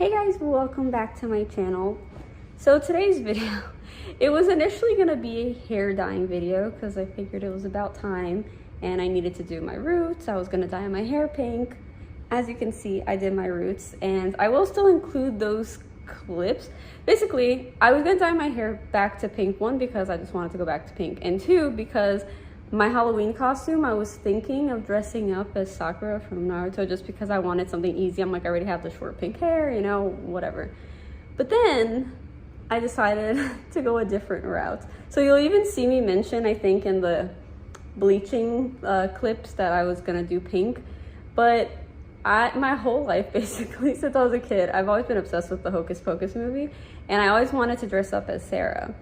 Hey guys, welcome back to my channel. So today's video, it was initially gonna be a hair dyeing video because I figured it was about time and I needed to do my roots. I was gonna dye my hair pink. As you can see, I did my roots and I will still include those clips. Basically, I was gonna dye my hair back to pink, one, because I just wanted to go back to pink, and two, because my Halloween costume, I was thinking of dressing up as Sakura from Naruto just because I wanted something easy. I'm like, I already have the short pink hair, you know, whatever. But then I decided to go a different route. So you'll even see me mention, I think, in the bleaching clips that I was gonna do pink. But my whole life, basically, since I was a kid, I've always been obsessed with the Hocus Pocus movie, and I always wanted to dress up as Sarah.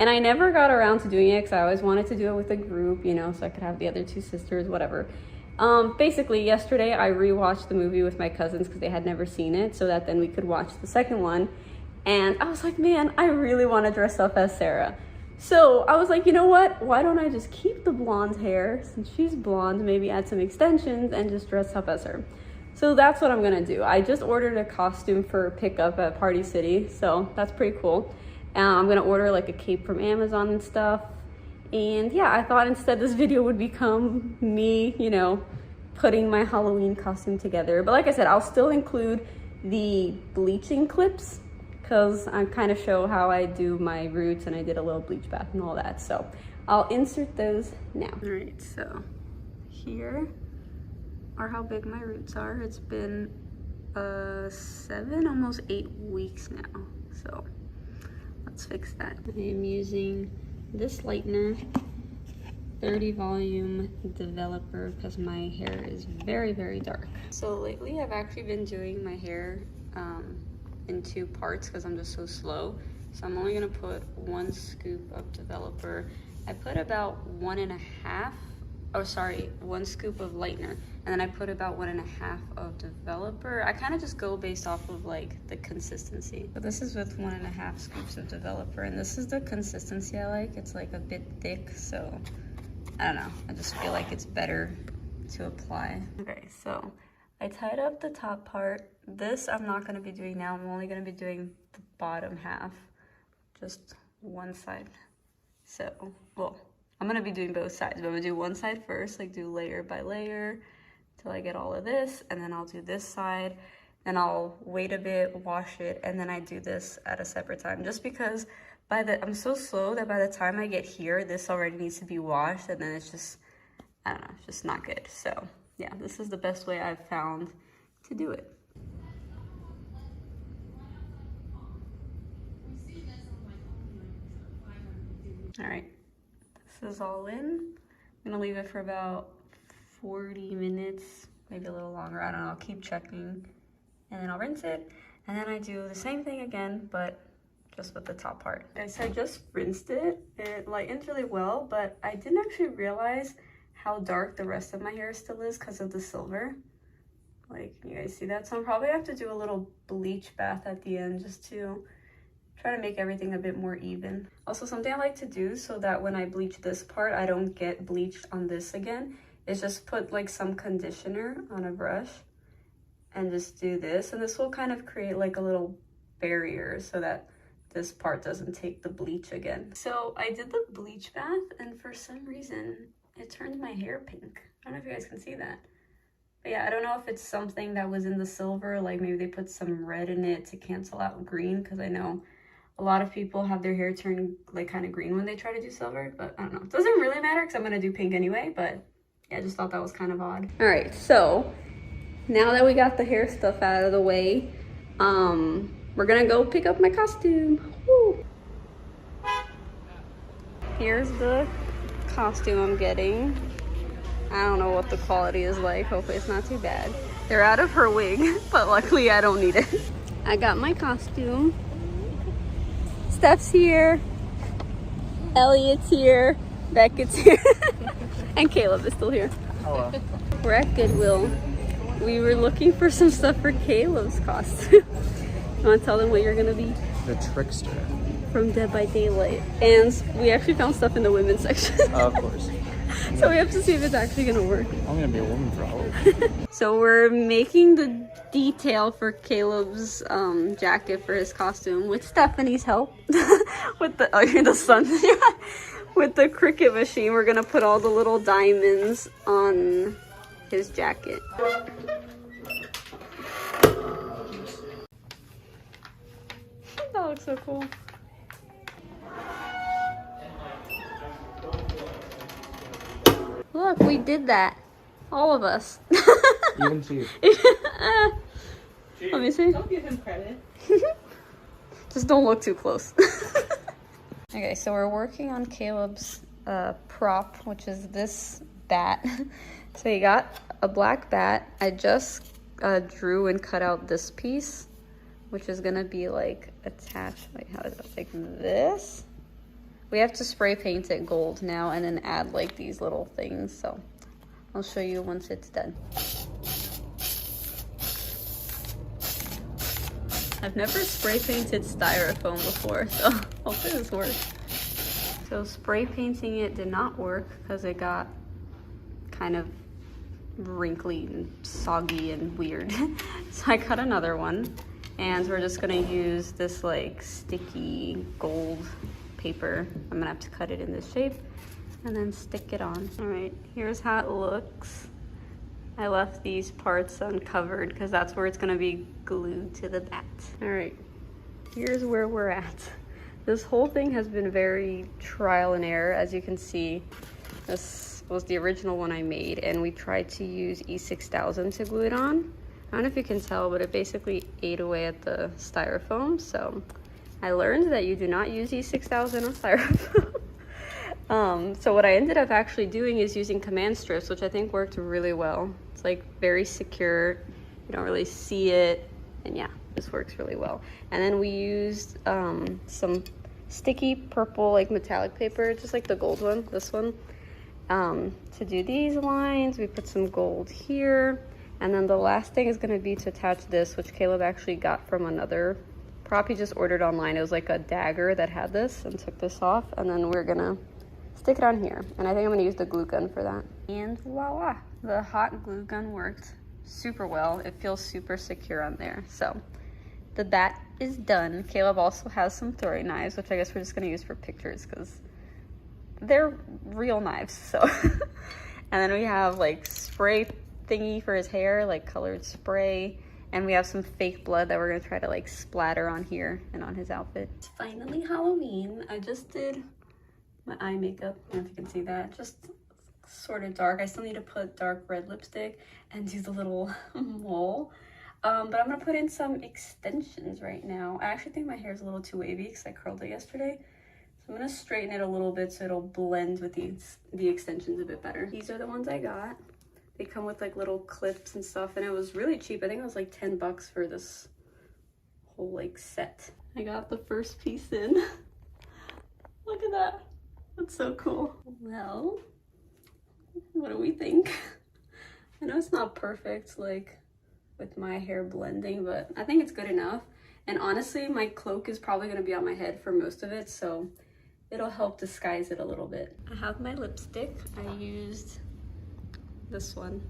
And I never got around to doing it because I always wanted to do it with a group, you know, so I could have the other two sisters, whatever. Basically, yesterday I rewatched the movie with my cousins because they had never seen it, so that then we could watch the second one. And I was like, man, I really want to dress up as Sarah. So I was like, you know what? Why don't I just keep the blonde hair, since she's blonde, maybe add some extensions and just dress up as her. So that's what I'm gonna do. I just ordered a costume for pickup at Party City, so that's pretty cool. I'm gonna order like a cape from Amazon and stuff. And yeah, I thought instead this video would become me, you know, putting my Halloween costume together. But like I said, I'll still include the bleaching clips because I kind of show how I do my roots, and I did a little bleach bath and all that. So I'll insert those now. All right, so here are how big my roots are. It's been 7, almost 8 weeks now. So let's fix that. I am using this lightener, 30 volume developer, because my hair is very, very dark. So lately I've actually been doing my hair in 2 parts because I'm just so slow. So I'm only gonna put 1 scoop of developer. I put about 1 scoop of lightener, and then I put about 1.5 of developer. I kind of just go based off of like the consistency. But this is with 1.5 scoops of developer, and this is the consistency I like. It's like a bit thick, so I don't know. I just feel like it's better to apply. Okay, so I tied up the top part. This I'm not gonna be doing now. I'm only gonna be doing the bottom half, just one side. So, well, I'm gonna be doing both sides, but I'm gonna do one side first, like do layer by layer till I get all of this, and then I'll do this side, then I'll wait a bit, wash it, and then I do this at a separate time, just because I'm so slow that by the time I get here, this already needs to be washed, and then it's just, I don't know, it's just not good. So yeah, this is the best way I've found to do it. All right. This is all in. I'm gonna leave it for about 40 minutes, maybe a little longer, I don't know, I'll keep checking. And then I'll rinse it, and then I do the same thing again, but just with the top part. Okay, so I just rinsed it. It lightens really well, but I didn't actually realize how dark the rest of my hair still is because of the silver. Like, can you guys see that? So I'll probably have to do a little bleach bath at the end just to try to make everything a bit more even. Also, something I like to do so that when I bleach this part, I don't get bleached on this again, is just put like some conditioner on a brush and just do this. And this will kind of create like a little barrier so that this part doesn't take the bleach again. So I did the bleach bath, and for some reason, it turned my hair pink. I don't know if you guys can see that. But yeah, I don't know if it's something that was in the silver, like maybe they put some red in it to cancel out green, because I know a lot of people have their hair turn like kind of green when they try to do silver, but I don't know. It doesn't really matter because I'm gonna do pink anyway, but yeah, I just thought that was kind of odd. All right, so now that we got the hair stuff out of the way, we're gonna go pick up my costume. Woo. Here's the costume I'm getting. I don't know what the quality is like. Hopefully it's not too bad. They're out of her wig, but luckily I don't need it. I got my costume. Steph's here, Elliot's here, Beckett's here, and Caleb is still here. Hello. We're at Goodwill. We were looking for some stuff for Caleb's costume. You want to tell them what you're gonna be? The Trickster. From Dead by Daylight. And we actually found stuff in the women's section. Of course. So we have to see if it's actually gonna work. I'm gonna be a woman for Halloween. So we're making the detail for Caleb's jacket for his costume with Stephanie's help. With the, oh, you're the sun. With the Cricut machine, we're gonna put all the little diamonds on his jacket. That looks so cool. Look, we did that. All of us. Even Chief. Let me see. Don't give him credit. Just don't look too close. Okay, so we're working on Caleb's prop, which is this bat. So he got a black bat. I just drew and cut out this piece, which is gonna be like attached, like how is it, like this? We have to spray paint it gold now and then add like these little things. So I'll show you once it's done. I've never spray painted styrofoam before, so hopefully this works. So spray painting it did not work because it got kind of wrinkly and soggy and weird. So I cut another one, and we're just gonna use this like sticky gold paper. I'm gonna have to cut it in this shape and then stick it on. All right, here's how it looks. I left these parts uncovered because that's where it's gonna be glued to the bat. All right, here's where we're at. This whole thing has been very trial and error. As you can see, this was the original one I made, and we tried to use E6000 to glue it on. I don't know if you can tell, but it basically ate away at the styrofoam. So I learned that you do not use E6000 on styrofoam. So what I ended up actually doing is using command strips, which I think worked really well. It's like very secure, you don't really see it, and yeah, this works really well. And then we used some sticky purple like metallic paper, just like the gold one, this one, to do these lines. We put some gold here, and then the last thing is going to be to attach this, which Caleb actually got from another prop he just ordered online. It was like a dagger that had this, and took this off, and then we're gonna stick it on here, and I think I'm gonna use the glue gun for that. And voila, the hot glue gun worked super well. It feels super secure on there. So the bat is done. Caleb also has some throwing knives, which I guess we're just gonna use for pictures because they're real knives. So and then we have like spray thingy for his hair, like colored spray, and we have some fake blood that we're gonna try to like splatter on here and on his outfit. It's finally Halloween. I just did my eye makeup. I don't know if you can see that. Just sort of dark. I still need to put dark red lipstick and do the little mole. But I'm gonna put in some extensions right now. I actually think my hair is a little too wavy because I curled it yesterday. So I'm gonna straighten it a little bit so it'll blend with the extensions a bit better. These are the ones I got. They come with like little clips and stuff, and it was really cheap. I think it was like 10 bucks for this whole like set. I got the first piece in. Look at that. That's so cool. Well, what do we think? I know it's not perfect, like with my hair blending, but I think it's good enough. And honestly, my cloak is probably gonna be on my head for most of it, so it'll help disguise it a little bit. I have my lipstick. I used this one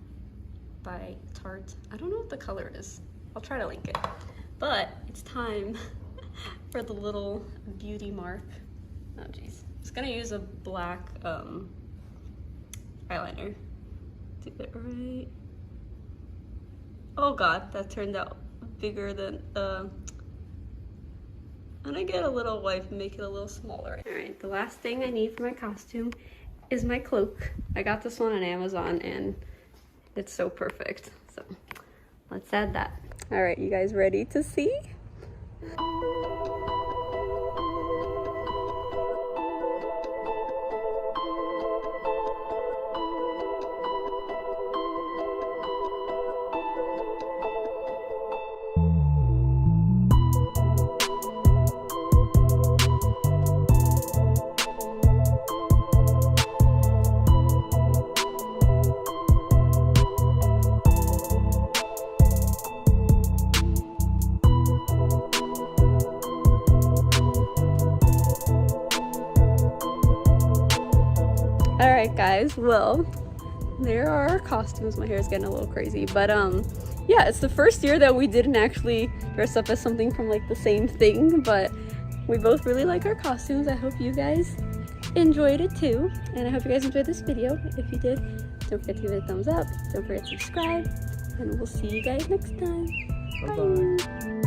by Tarte. I don't know what the color is. I'll try to link it. But it's time for the little beauty mark. Oh geez. I'm just gonna use a black eyeliner. Do it right. Oh god, that turned out bigger than I'm gonna get a little wipe and make it a little smaller. All right, the last thing I need for my costume is my cloak. I got this one on Amazon and it's so perfect. So let's add that. All right, you guys ready to see? Alright guys, well, there are our costumes. My hair is getting a little crazy, but yeah, it's the first year that we didn't actually dress up as something from like the same thing, but we both really like our costumes. I hope you guys enjoyed it too, and I hope you guys enjoyed this video. If you did, don't forget to give it a thumbs up, don't forget to subscribe, and we'll see you guys next time. Bye-bye. Bye.